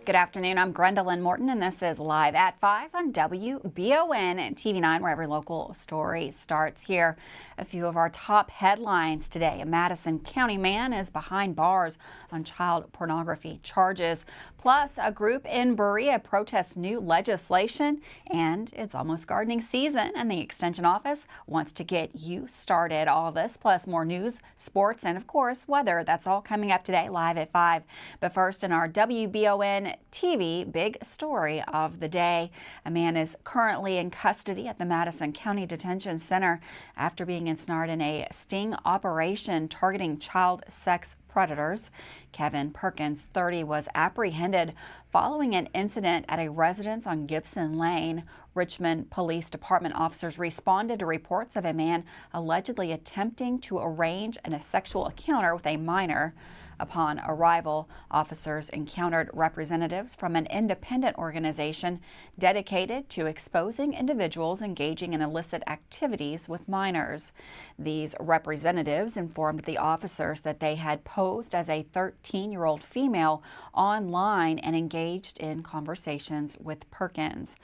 Good afternoon. I'm Gwendolyn Morton, and this is Live at 5 on WBON and TV9, where every local story starts here. A few of our top headlines today. A Madison County man is behind bars on child pornography charges. Plus, a group in Berea protests new legislation, and it's almost gardening season, and the Extension Office wants to get you started. All of this, plus more news, sports, and of course, weather. That's all coming up today, Live at 5. But first, in our WBON TV big story of the day, a man is currently in custody at the Madison County Detention Center after being ensnared in a sting operation targeting child sex predators. Kevin Perkins, 30, was apprehended following an incident at a residence on Gibson Lane. Richmond Police Department officers responded to reports of a man allegedly attempting to arrange a sexual encounter with a minor. Upon arrival, officers encountered representatives from an independent organization dedicated to exposing individuals engaging in illicit activities with minors. These representatives informed the officers that they had posed as a 13-year-old female online and engaged in conversations with Perkins.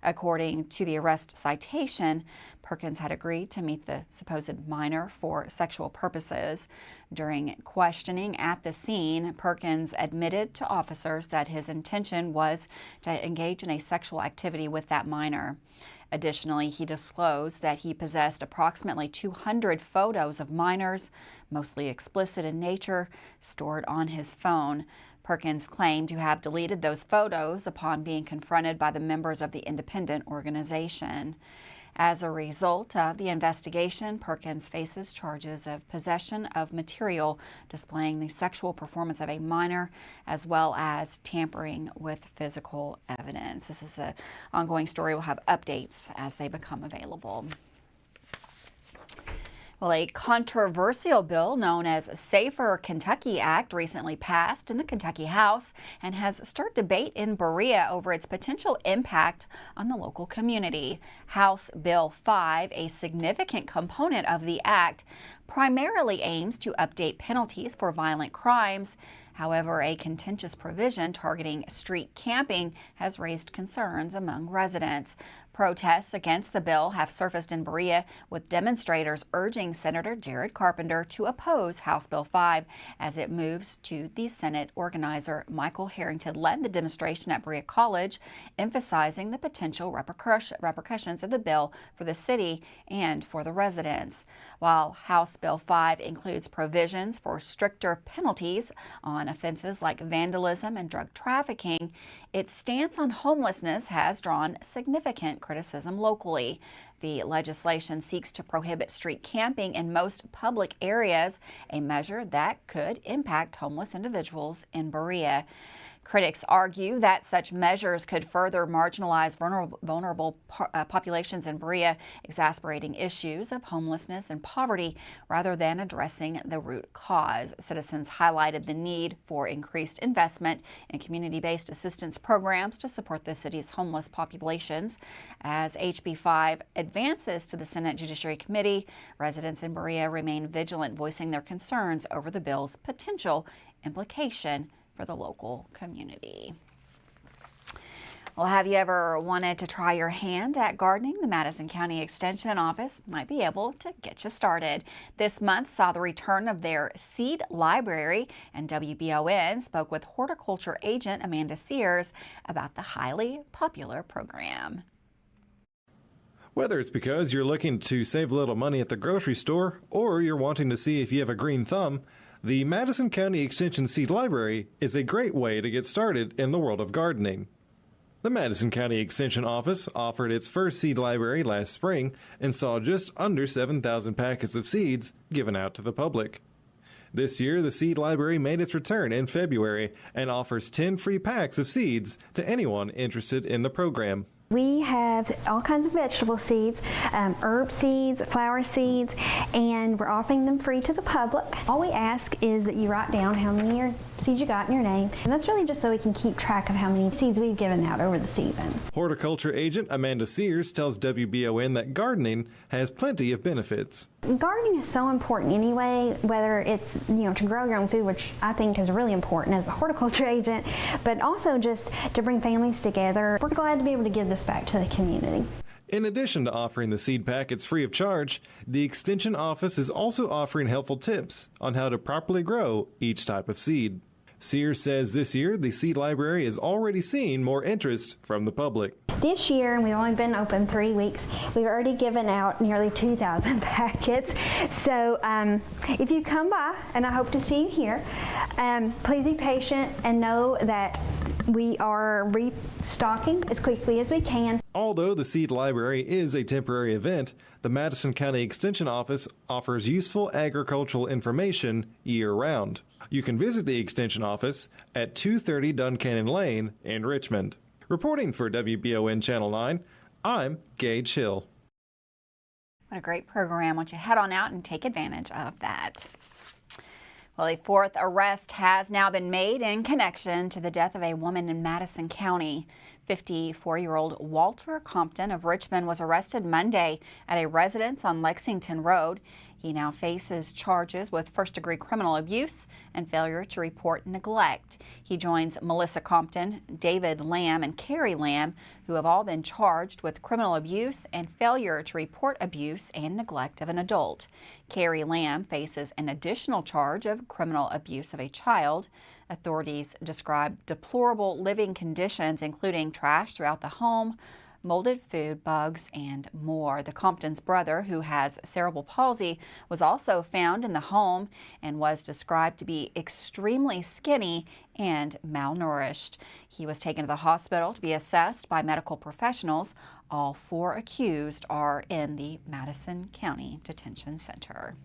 According to the arrest citation, Perkins had agreed to meet the supposed minor for sexual purposes. During questioning at the scene, Perkins admitted to officers that his intention was to engage in a sexual activity with that minor. Additionally, he disclosed that he possessed approximately 200 photos of minors, mostly explicit in nature, stored on his phone. Perkins claimed to have deleted those photos upon being confronted by the members of the independent organization. As a result of the investigation, Perkins faces charges of possession of material displaying the sexual performance of a minor, as well as tampering with physical evidence. This is an ongoing story. We'll have updates as they become available. Well, a controversial bill known as Safer Kentucky Act recently passed in the Kentucky House and has stirred debate in Berea over its potential impact on the local community. House Bill 5, a significant component of the act, primarily aims to update penalties for violent crimes. However, a contentious provision targeting street camping has raised concerns among residents. Protests against the bill have surfaced in Berea, with demonstrators urging Senator Jared Carpenter to oppose House Bill 5 as it moves to the Senate. Organizer Michael Harrington led the demonstration at Berea College, emphasizing the potential repercussions of the bill for the city and for the residents. While House Bill 5 includes provisions for stricter penalties on offenses like vandalism and drug trafficking, its stance on homelessness has drawn significant criticism locally. The legislation seeks to prohibit street camping in most public areas, a measure that could impact homeless individuals in Berea. Critics argue that such measures could further marginalize vulnerable populations in Berea, exacerbating issues of homelessness and poverty rather than addressing the root cause. Citizens highlighted the need for increased investment in community-based assistance programs to support the city's homeless populations. As HB 5 advances to the Senate Judiciary Committee, residents in Berea remain vigilant, voicing their concerns over the bill's potential implication for the local community. Well, have you ever wanted to try your hand at gardening? The Madison County Extension Office might be able to get you started. This month saw the return of their seed library, and WBON spoke with horticulture agent Amanda Sears about the highly popular program. Whether it's because you're looking to save a little money at the grocery store or you're wanting to see if you have a green thumb, the Madison County Extension Seed Library is a great way to get started in the world of gardening. The Madison County Extension Office offered its first seed library last spring and saw just under 7,000 packets of seeds given out to the public. This year, the seed library made its return in February and offers 10 free packs of seeds to anyone interested in the program. We have all kinds of vegetable seeds, herb seeds, flower seeds, and we're offering them free to the public. All we ask is that you write down how many seeds you got in your name, and that's really just so we can keep track of how many seeds we've given out over the season. Horticulture agent Amanda Sears tells WBON that gardening has plenty of benefits. Gardening is so important anyway, whether it's to grow your own food, which I think is really important as a horticulture agent, but also just to bring families together. We're glad to be able to give this back to the community. In addition to offering the seed packets free of charge, the Extension Office is also offering helpful tips on how to properly grow each type of seed. Sears says this year the seed library is already seeing more interest from the public. This year, and we've only been open 3 weeks, we've already given out nearly 2,000 packets. So if you come by, and I hope to see you here, please be patient and know that we are restocking as quickly as we can. Although the seed library is a temporary event, the Madison County Extension Office offers useful agricultural information year-round. You can visit the Extension Office at 230 Duncannon Lane in Richmond. Reporting for WBON Channel 9, I'm Gage Hill. What a great program. Why don't you head on out and take advantage of that. Well, a fourth arrest has now been made in connection to the death of a woman in Madison County. 54-year-old Walter Compton of Richmond was arrested Monday at a residence on Lexington Road. He now faces charges with first-degree criminal abuse and failure to report neglect. He joins Melissa Compton, David Lamb, and Carrie Lamb, who have all been charged with criminal abuse and failure to report abuse and neglect of an adult. Carrie Lamb faces an additional charge of criminal abuse of a child. Authorities describe deplorable living conditions, including trash throughout the home, molded food, bugs, and more. The Compton's brother, who has cerebral palsy, was also found in the home and was described to be extremely skinny and malnourished. He was taken to the hospital to be assessed by medical professionals. All 4 accused are in the Madison County Detention Center.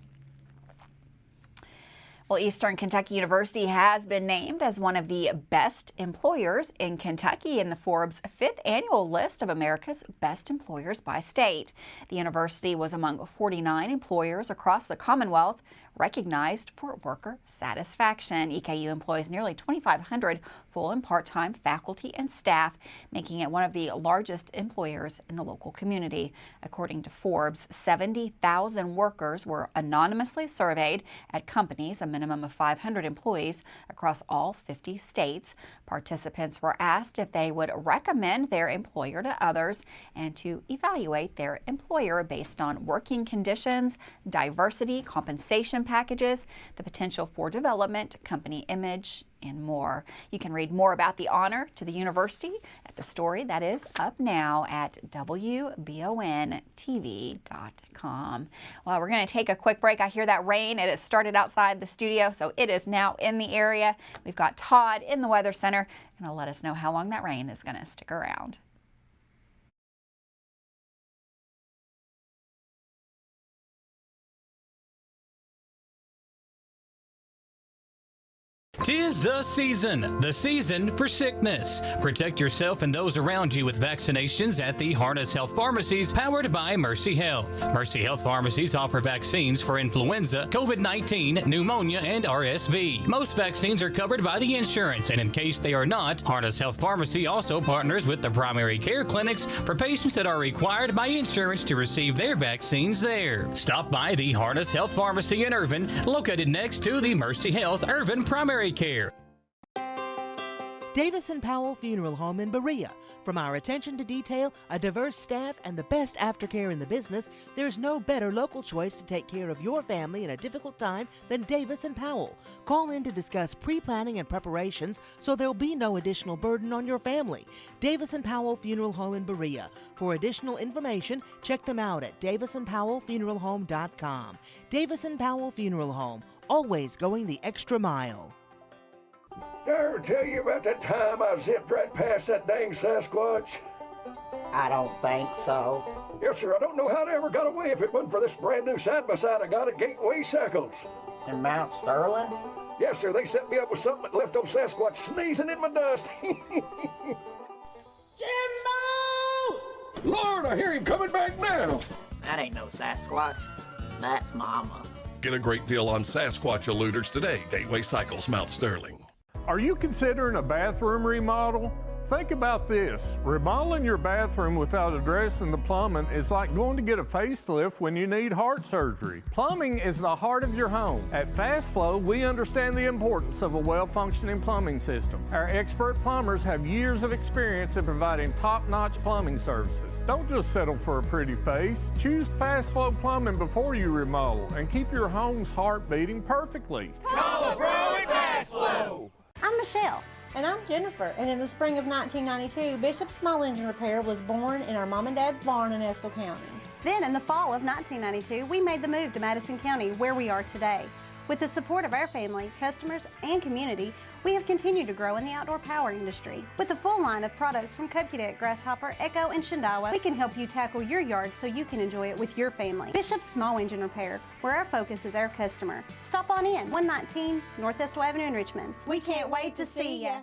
Well, Eastern Kentucky University has been named as one of the best employers in Kentucky in the Forbes 5th annual list of America's best employers by state. The university was among 49 employers across the Commonwealth recognized for worker satisfaction. EKU employs nearly 2,500 full and part-time faculty and staff, making it one of the largest employers in the local community. According to Forbes, 70,000 workers were anonymously surveyed at companies, a minimum of 500 employees across all 50 states. Participants were asked if they would recommend their employer to others and to evaluate their employer based on working conditions, diversity, compensation packages, the potential for development, company image, and more. You can read more about the honor to the university at the story that is up now at WBONTV.com. Well, we're going to take a quick break. I hear that rain. It has started outside the studio, so it is now in the area. We've got Todd in the Weather Center, and he'll let us know how long that rain is going to stick around. Tis the season for sickness. Protect yourself and those around you with vaccinations at the Harness Health Pharmacies, powered by Mercy Health. Mercy Health Pharmacies offer vaccines for influenza, COVID-19, pneumonia, and RSV. Most vaccines are covered by the insurance, and in case they are not, Harness Health Pharmacy also partners with the primary care clinics for patients that are required by insurance to receive their vaccines there. Stop by the Harness Health Pharmacy in Irvin, located next to the Mercy Health Irvin Primary Care. Davis & Powell Funeral Home in Berea. From our attention to detail, a diverse staff, and the best aftercare in the business, there's no better local choice to take care of your family in a difficult time than Davis & Powell. Call in to discuss pre-planning and preparations so there'll be no additional burden on your family. Davis & Powell Funeral Home in Berea. For additional information, check them out at davisandpowellfuneralhome.com. Davis & Powell Funeral Home, always going the extra mile. Did I ever tell you about that time I zipped right past that dang Sasquatch? I don't think so. Yes, sir. I don't know how they ever got away if it wasn't for this brand new side-by-side I got at Gateway Cycles. In Mount Sterling? Yes, sir. They set me up with something that left old Sasquatch sneezing in my dust. Jimbo! Lord, I hear him coming back now. That ain't no Sasquatch. That's Mama. Get a great deal on Sasquatch eluders today. Gateway Cycles, Mount Sterling. Are you considering a bathroom remodel? Think about this. Remodeling your bathroom without addressing the plumbing is like going to get a facelift when you need heart surgery. Plumbing is the heart of your home. At Fast Flow, we understand the importance of a well-functioning plumbing system. Our expert plumbers have years of experience in providing top-notch plumbing services. Don't just settle for a pretty face. Choose Fast Flow Plumbing before you remodel and keep your home's heart beating perfectly. Call a pro at Fast Flow. I'm Michelle. And I'm Jennifer, and in the spring of 1992, Bishop's Small Engine Repair was born in our mom and dad's barn in Estill County. Then in the fall of 1992, we made the move to Madison County, where we are today. With the support of our family, customers, and community, we have continued to grow in the outdoor power industry. With a full line of products from Cupcadet, Grasshopper, Echo, and Shindawa, we can help you tackle your yard so you can enjoy it with your family. Bishop's Small Engine Repair, where our focus is our customer. Stop on in, 119 North Estill Avenue in Richmond. We can't wait to see ya.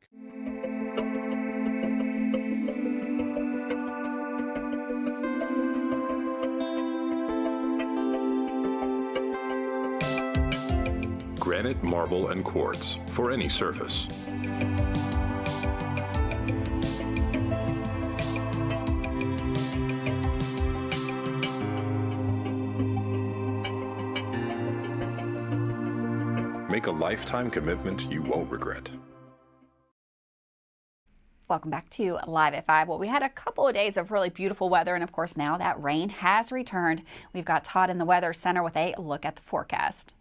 Granite, marble, and quartz for any surface. Make a lifetime commitment you won't regret. Welcome back to Live at 5. Well, we had a couple of days of really beautiful weather, and of course now that rain has returned. We've got Todd in the Weather Center with a look at the forecast.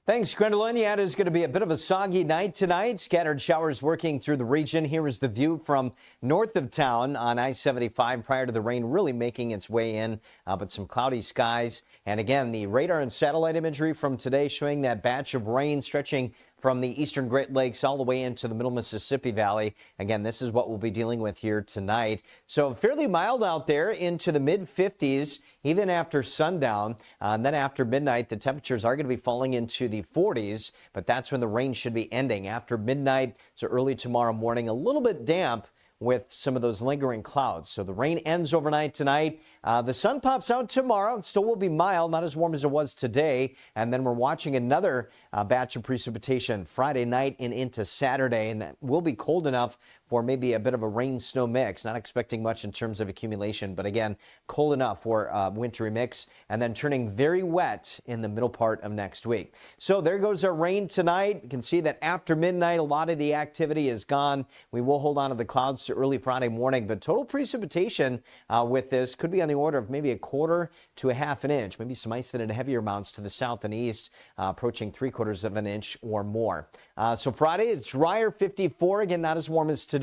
Thanks, Gwendolyn. Yeah, it is going to be a bit of a soggy night tonight. Scattered showers working through the region. Here is the view from north of town on I-75 prior to the rain really making its way in, but some cloudy skies. And again, the radar and satellite imagery from today showing that batch of rain stretching from the eastern Great Lakes all the way into the middle Mississippi Valley. Again, this is what we'll be dealing with here tonight. So fairly mild out there into the mid-50s, even after sundown. And then after midnight, the temperatures are going to be falling into the 40s, but that's when the rain should be ending. After midnight, so early tomorrow morning, a little bit damp with some of those lingering clouds. So the rain ends overnight tonight. The sun pops out tomorrow. It still will be mild, not as warm as it was today. And then we're watching another batch of precipitation Friday night and into Saturday. And that will be cold enough for maybe a bit of a rain-snow mix. Not expecting much in terms of accumulation, but again, cold enough for a wintry mix, and then turning very wet in the middle part of next week. So there goes our rain tonight. You can see that after midnight, a lot of the activity is gone. We will hold on to the clouds to early Friday morning, but total precipitation with this could be on the order of maybe 1/4 to 1/2 inch, maybe some isolated heavier amounts to the south and east, approaching 3/4 of an inch or more. So Friday is drier, 54, again, not as warm as today.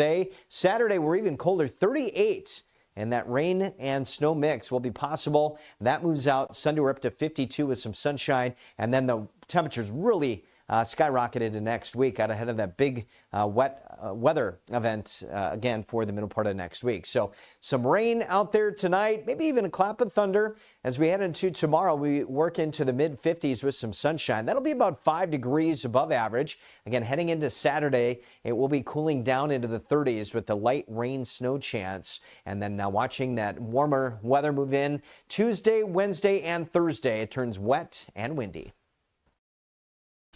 Saturday, we're even colder, 38. And that rain and snow mix will be possible. That moves out. Sunday, we're up to 52 with some sunshine. And then the temperatures really skyrocketed into next week out ahead of that big wet weather event again for the middle part of next week. So some rain out there tonight, maybe even a clap of thunder. As we head into tomorrow, we work into the mid-50s with some sunshine. That'll be about 5 degrees above average. Again, heading into Saturday, it will be cooling down into the 30s with the light rain snow chance. And then now watching that warmer weather move in Tuesday, Wednesday, and Thursday. It turns wet and windy.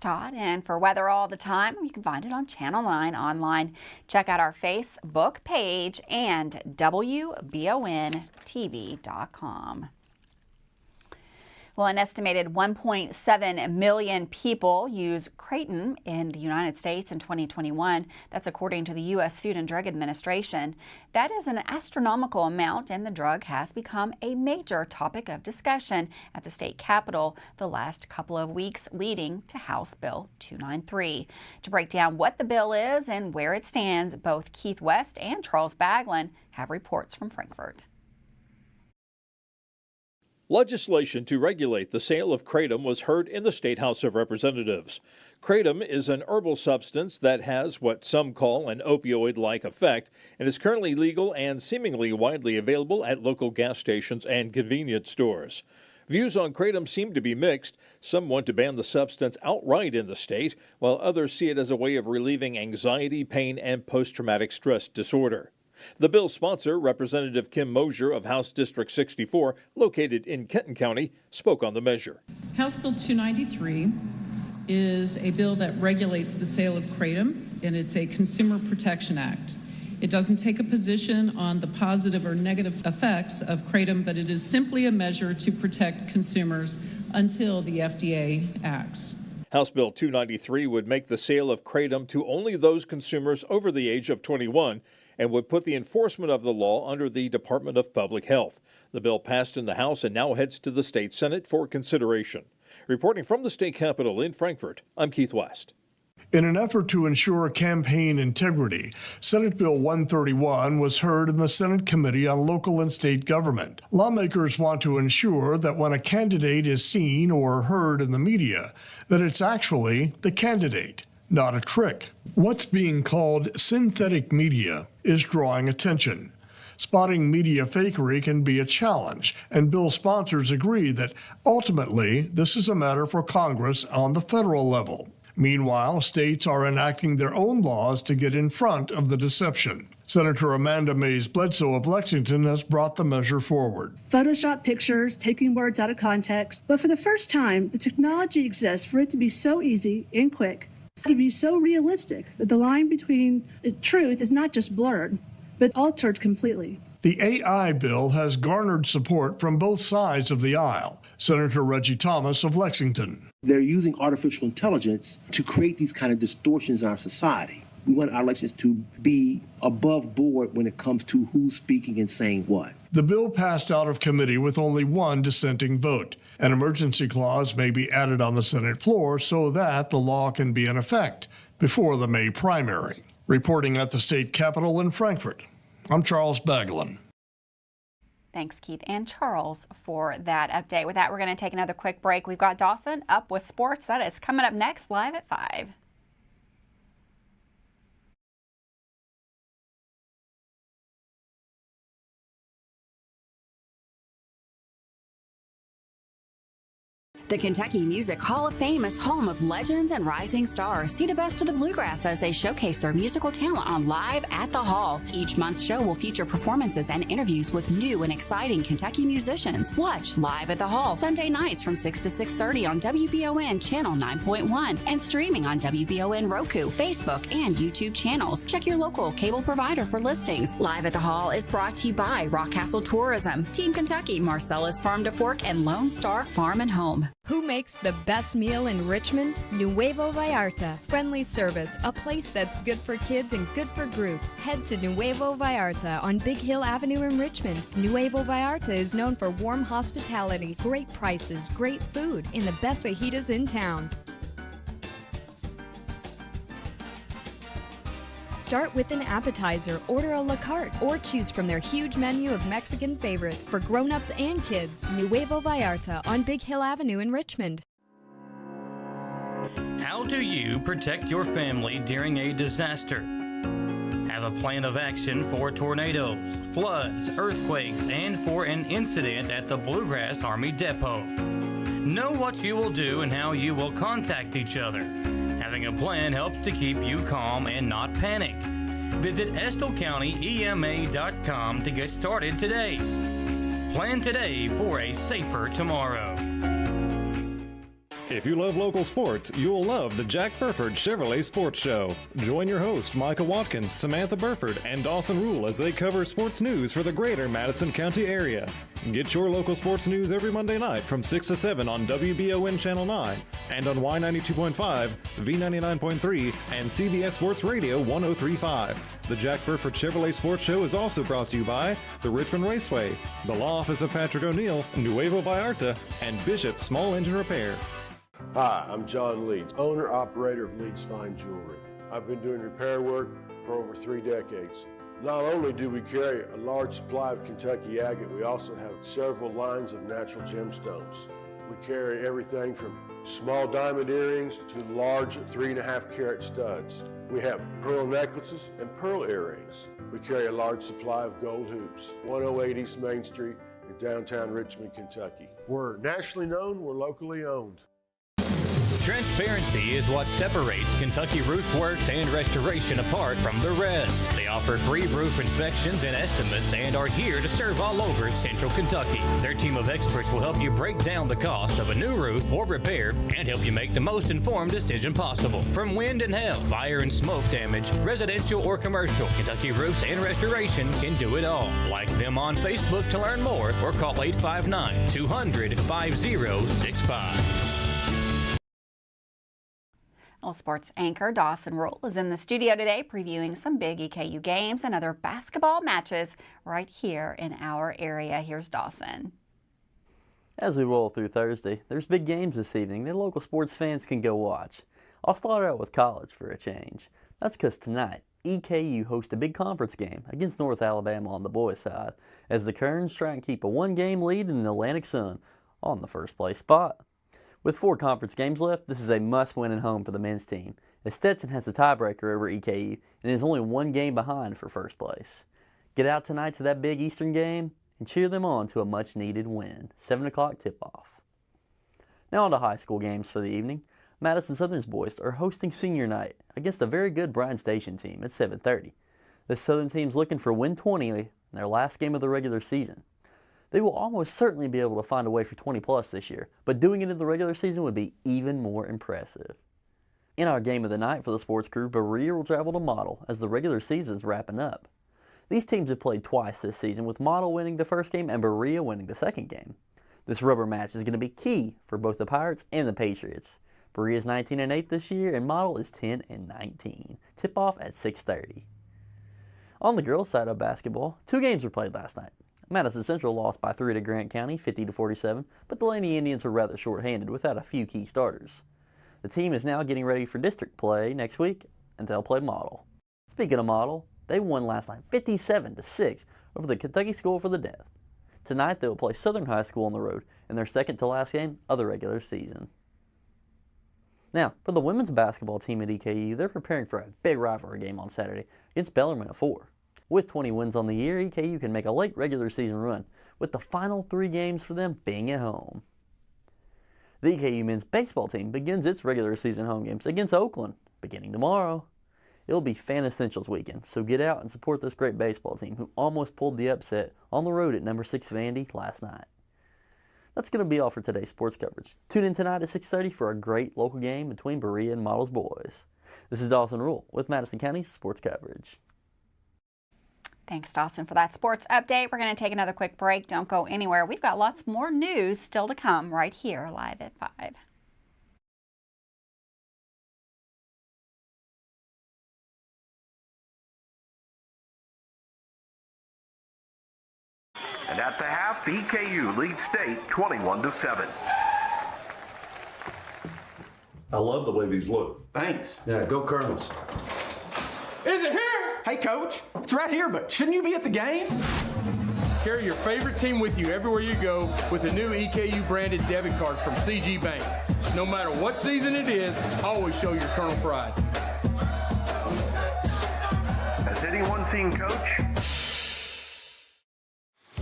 Todd, and for weather all the time, you can find it on Channel 9 online. Check out our Facebook page and WBONTV.com. Well, an estimated 1.7 million people use kratom in the United States in 2021. That's according to the U.S. Food and Drug Administration. That is an astronomical amount, and the drug has become a major topic of discussion at the state capitol the last couple of weeks, leading to House Bill 293. To break down what the bill is and where it stands, both Keith West and Charles Baglin have reports from Frankfort. Legislation to regulate the sale of kratom was heard in the State House of Representatives. Kratom is an herbal substance that has what some call an opioid-like effect and is currently legal and seemingly widely available at local gas stations and convenience stores. Views on kratom seem to be mixed. Some want to ban the substance outright in the state, while others see it as a way of relieving anxiety, pain, and post-traumatic stress disorder. The bill's sponsor, Representative Kim Mosier of House District 64, located in Kenton County, spoke on the measure. House Bill 293 is a bill that regulates the sale of kratom, and it's a Consumer Protection Act. It doesn't take a position on the positive or negative effects of kratom, but it is simply a measure to protect consumers until the FDA acts. House Bill 293 would make the sale of kratom to only those consumers over the age of 21 and would put the enforcement of the law under the Department of Public Health. The bill passed in the House and now heads to the state Senate for consideration. Reporting from the state capitol in Frankfort, I'm Keith West. In an effort to ensure campaign integrity, Senate Bill 131 was heard in the Senate Committee on Local and State Government. Lawmakers want to ensure that when a candidate is seen or heard in the media, that it's actually the candidate, not a trick. What's being called synthetic media is drawing attention. Spotting media fakery can be a challenge, and bill sponsors agree that ultimately this is a matter for Congress on the federal level. Meanwhile, states are enacting their own laws to get in front of the deception. Senator Amanda Mays Bledsoe of Lexington has brought the measure forward. Photoshop pictures, taking words out of context, but for the first time, the technology exists for it to be so easy and quick, to be so realistic that the line between the truth is not just blurred, but altered completely. The AI bill has garnered support from both sides of the aisle. Senator Reggie Thomas of Lexington. They're using artificial intelligence to create these kind of distortions in our society. We want our elections to be above board when it comes to who's speaking and saying what. The bill passed out of committee with only one dissenting vote. An emergency clause may be added on the Senate floor so that the law can be in effect before the May primary. Reporting at the state capitol in Frankfort, I'm Charles Bagelin. Thanks, Keith and Charles, for that update. With that, we're going to take another quick break. We've got Dawson up with sports. That is coming up next, live at 5. The Kentucky Music Hall of Fame is home of legends and rising stars. See the best of the bluegrass as they showcase their musical talent on Live at the Hall. Each month's show will feature performances and interviews with new and exciting Kentucky musicians. Watch Live at the Hall Sunday nights from 6 to 6:30 on WBON Channel 9.1 and streaming on WBON Roku, Facebook, and YouTube channels. Check your local cable provider for listings. Live at the Hall is brought to you by Rockcastle Tourism, Team Kentucky, Marcellus Farm to Fork, and Lone Star Farm and Home. Who makes the best meal in Richmond? Nuevo Vallarta. Friendly service, a place that's good for kids and good for groups. Head to Nuevo Vallarta on Big Hill Avenue in Richmond. Nuevo Vallarta is known for warm hospitality, great prices, great food, and the best fajitas in town. Start with an appetizer, order a la carte, or choose from their huge menu of Mexican favorites for grown-ups and kids. Nuevo Vallarta on Big Hill Avenue in Richmond. How do you protect your family during a disaster? Have a plan of action for tornadoes, floods, earthquakes, and for an incident at the Bluegrass Army Depot. Know what you will do and how you will contact each other. Having a plan helps to keep you calm and not panic. Visit EstleCountyEMA.com to get started today. Plan today for a safer tomorrow. If you love local sports, you'll love the Jack Burford Chevrolet Sports Show. Join your host, Micah Watkins, Samantha Burford, and Dawson Rule as they cover sports news for the greater Madison County area. Get your local sports news every Monday night from 6 to 7 on WBON Channel 9 and on Y92.5, V99.3, and CBS Sports Radio 103.5. The Jack Burford Chevrolet Sports Show is also brought to you by the Richmond Raceway, the Law Office of Patrick O'Neill, Nuevo Vallarta, and Bishop Small Engine Repair. Hi, I'm John Leeds, owner-operator of Leeds Fine Jewelry. I've been doing repair work for over 3 decades. Not only do we carry a large supply of Kentucky agate, we also have several lines of natural gemstones. We carry everything from small diamond earrings to large 3.5 carat studs. We have pearl necklaces and pearl earrings. We carry a large supply of gold hoops. 108 East Main Street in downtown Richmond, Kentucky. We're nationally known, we're locally owned. Transparency is what separates Kentucky Roof Works and Restoration apart from the rest. They offer free roof inspections and estimates and are here to serve all over Central Kentucky. Their team of experts will help you break down the cost of a new roof or repair and help you make the most informed decision possible. From wind and hail, fire and smoke damage, residential or commercial, Kentucky Roofs and Restoration can do it all. Like them on Facebook to learn more or call 859-200-5065. Well, sports anchor Dawson Rule is in the studio today previewing some big EKU games and other basketball matches right here in our area. Here's Dawson. As we roll through Thursday, there's big games this evening that local sports fans can go watch. I'll start out with college for a change. That's because tonight, EKU hosts a big conference game against North Alabama on the boys' side, as the Kerns try and keep a one-game lead in the Atlantic Sun on the first-place spot. With 4 conference games left, this is a must-win at home for the men's team, as Stetson has the tiebreaker over EKU and is only 1 game behind for first place. Get out tonight to that big Eastern game and cheer them on to a much-needed win. 7 o'clock tip-off. Now on to high school games for the evening. Madison Southern's boys are hosting senior night against a very good Bryan Station team at 7:30. This Southern team's looking for win 20 in their last game of the regular season. They will almost certainly be able to find a way for 20+ this year, but doing it in the regular season would be even more impressive. In our game of the night for the sports crew, Berea will travel to Model as the regular season is wrapping up. These teams have played twice this season, with Model winning the first game and Berea winning the second game. This rubber match is going to be key for both the Pirates and the Patriots. Berea is 19-8 this year, and Model is 10-19. Tip-off at 6:30. On the girls' side of basketball, 2 games were played last night. Madison Central lost by 3 to Grant County, 50-47, but the Lady Indians were rather short-handed without a few key starters. The team is now getting ready for district play next week, and they'll play Model. Speaking of Model, they won last night 57-6 over the Kentucky School for the Deaf. Tonight they will play Southern High School on the road in their second-to-last game of the regular season. Now, for the women's basketball team at EKU, they're preparing for a big rivalry game on Saturday against Bellarmine at 4. With 20 wins on the year, EKU can make a late regular season run, with the final 3 games for them being at home. The EKU men's baseball team begins its regular season home games against Oakland, beginning tomorrow. It'll be Fan Essentials weekend, so get out and support this great baseball team who almost pulled the upset on the road at number 6 Vandy last night. That's going to be all for today's sports coverage. Tune in tonight at 6:30 for a great local game between Berea and Models boys. This is Dawson Rule with Madison County's sports coverage. Thanks, Dawson, for that sports update. We're going to take another quick break. Don't go anywhere. We've got lots more news still to come right here live at 5. And at the half, EKU leads state 21-7. I love the way these look. Thanks. Yeah, go Colonels. Is it here? Hey, Coach. It's right here, but shouldn't you be at the game? Carry your favorite team with you everywhere you go with a new EKU branded debit card from CG Bank. No matter what season it is, always show your Colonel pride. Has anyone seen Coach?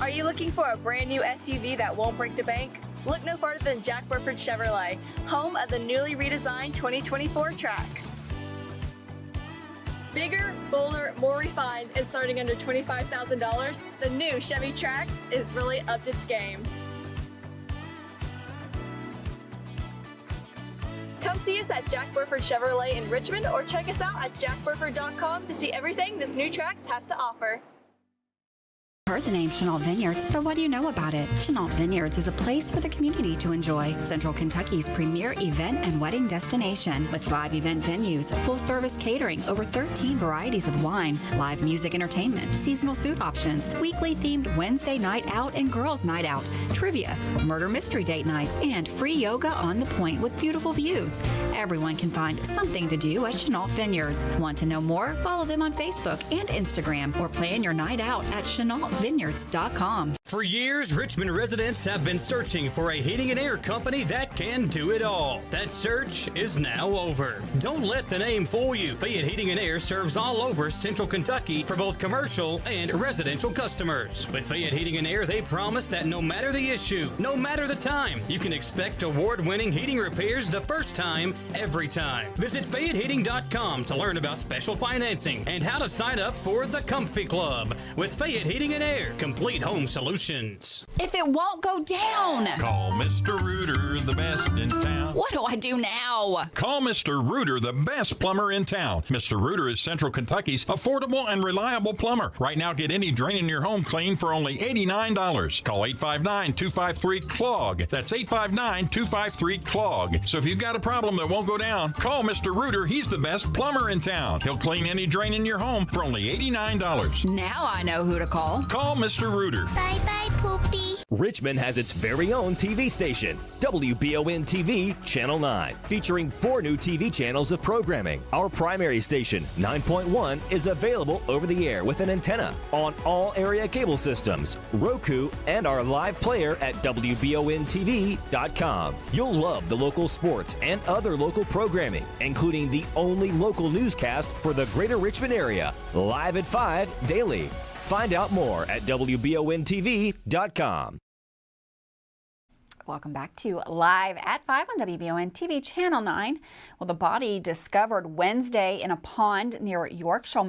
Are you looking for a brand new SUV that won't break the bank? Look no farther than Jack Burford Chevrolet, home of the newly redesigned 2024 Trax. Bigger, bolder, more refined, and starting under $25,000, the new Chevy Trax is really upped its game. Come see us at Jack Burford Chevrolet in Richmond or check us out at jackburford.com to see everything this new Trax has to offer. Heard the name Chenault Vineyards, but what do you know about it? Chenault Vineyards is a place for the community to enjoy. Central Kentucky's premier event and wedding destination with 5 event venues, full-service catering, over 13 varieties of wine, live music entertainment, seasonal food options, weekly themed Wednesday night out and girls night out, trivia, murder mystery date nights, and free yoga on the point with beautiful views. Everyone can find something to do at Chenault Vineyards. Want to know more? Follow them on Facebook and Instagram or plan your night out at ChenaultVineyards.com. For years, Richmond residents have been searching for a heating and air company that can do it all. That search is now over. Don't let the name fool you. Fayette Heating and Air serves all over Central Kentucky for both commercial and residential customers. With Fayette Heating and Air, they promise that no matter the issue, no matter the time, you can expect award-winning heating repairs the first time, every time. Visit FayetteHeating.com to learn about special financing and how to sign up for the Comfy Club. With Fayette Heating and Air, complete home solutions. If it won't go down, call Mr. Rooter, the best in town. what do I do now? Call Mr. Rooter, the best plumber in town. Mr. Rooter is Central Kentucky's affordable and reliable plumber. Right now, get any drain in your home clean for only $89. Call 859-253-CLOG. That's 859-253-CLOG. So if you've got a problem that won't go down, call Mr. Rooter. He's the best plumber in town. He'll clean any drain in your home for only $89. Now I know who to call. Call Mr. Rooter. Bye-bye, Poopy. Richmond has its very own TV station, WBON TV Channel 9, featuring 4 new TV channels of programming. Our primary station, 9.1, is available over the air with an antenna on all area cable systems, Roku, and our live player at WBONTV.com. You'll love the local sports and other local programming, including the only local newscast for the greater Richmond area, live at 5 daily. Find out more at WBONTV.com. Welcome back to Live at 5 on WBON TV Channel 9. Well, the body discovered Wednesday in a pond near Yorkshire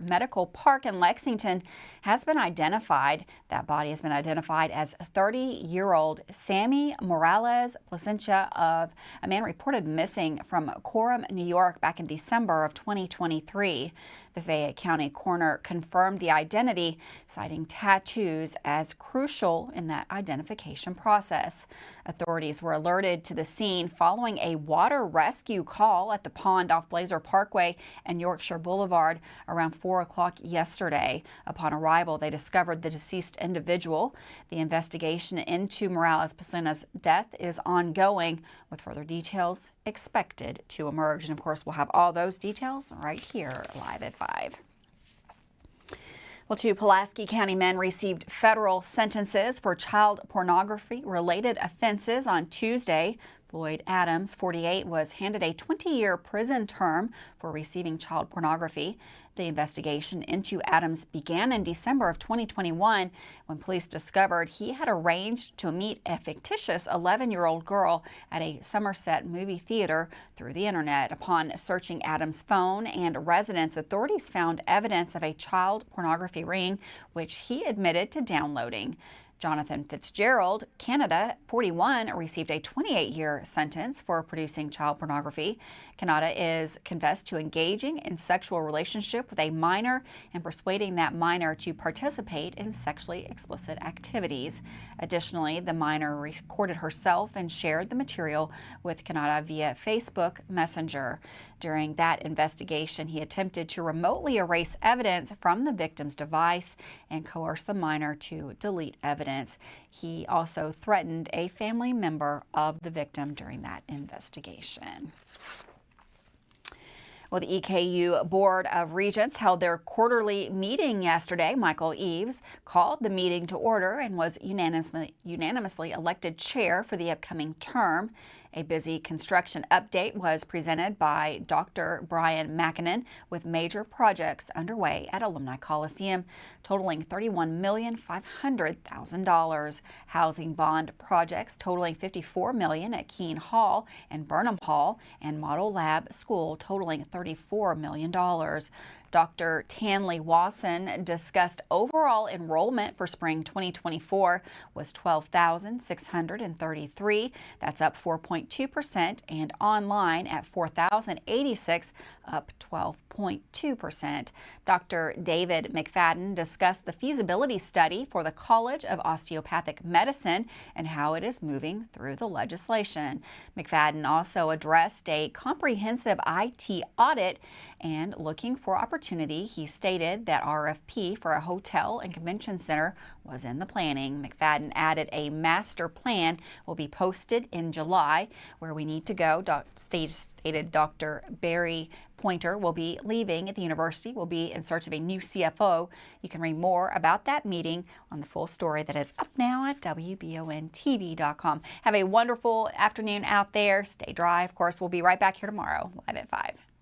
Medical Park in Lexington has been identified. That body has been identified as 30-year-old Sammy Morales Placencia, of a man reported missing from Coram, New York back in December of 2023. The Fayette County coroner confirmed the identity, citing tattoos as crucial in that identification process. Authorities were alerted to the scene following a water rescue call at the pond off Blazer Parkway and Yorkshire Boulevard around 4 o'clock yesterday. Upon arrival, they discovered the deceased individual. The investigation into Morales Placencia's death is ongoing, with further details expected to emerge. And of course, we'll have all those details right here live at 5. Well, 2 Pulaski County men received federal sentences for child pornography-related offenses on Tuesday. Floyd Adams, 48, was handed a 20-year prison term for receiving child pornography. The investigation into Adams began in December of 2021 when police discovered he had arranged to meet a fictitious 11-year-old girl at a Somerset movie theater through the internet. Upon searching Adams' phone and residence, authorities found evidence of a child pornography ring, which he admitted to downloading. Jonathan Fitzgerald, Canada, 41, received a 28-year sentence for producing child pornography. Canada is confessed to engaging in sexual relationship with a minor and persuading that minor to participate in sexually explicit activities. Additionally, the minor recorded herself and shared the material with Canada via Facebook Messenger. During that investigation, he attempted to remotely erase evidence from the victim's device and coerce the minor to delete evidence. He also threatened a family member of the victim during that investigation. Well, the EKU Board of Regents held their quarterly meeting yesterday. Michael Eves called the meeting to order and was unanimously elected chair for the upcoming term. A busy construction update was presented by Dr. Brian Mackinnon, with major projects underway at Alumni Coliseum, totaling $31,500,000. Housing bond projects totaling $54 million at Keene Hall and Burnham Hall, and Model Lab School totaling $34 million. Dr. Tanley Wasson discussed overall enrollment for spring 2024 was 12,633. That's up 4.2%, and online at 4,086, up 12.2%. Dr. David McFadden discussed the feasibility study for the College of Osteopathic Medicine and how it is moving through the legislation. McFadden also addressed a comprehensive IT audit and looking for opportunities opportunity. He stated that RFP for a hotel and convention center was in the planning. McFadden added a master plan will be posted in July. Where we need to go, stated Dr. Barry Pointer will be leaving at the university, will be in search of a new CFO. You can read more about that meeting on the full story that is up now at WBONTV.com. Have a wonderful afternoon out there. Stay dry. Of course, we'll be right back here tomorrow, live at 5.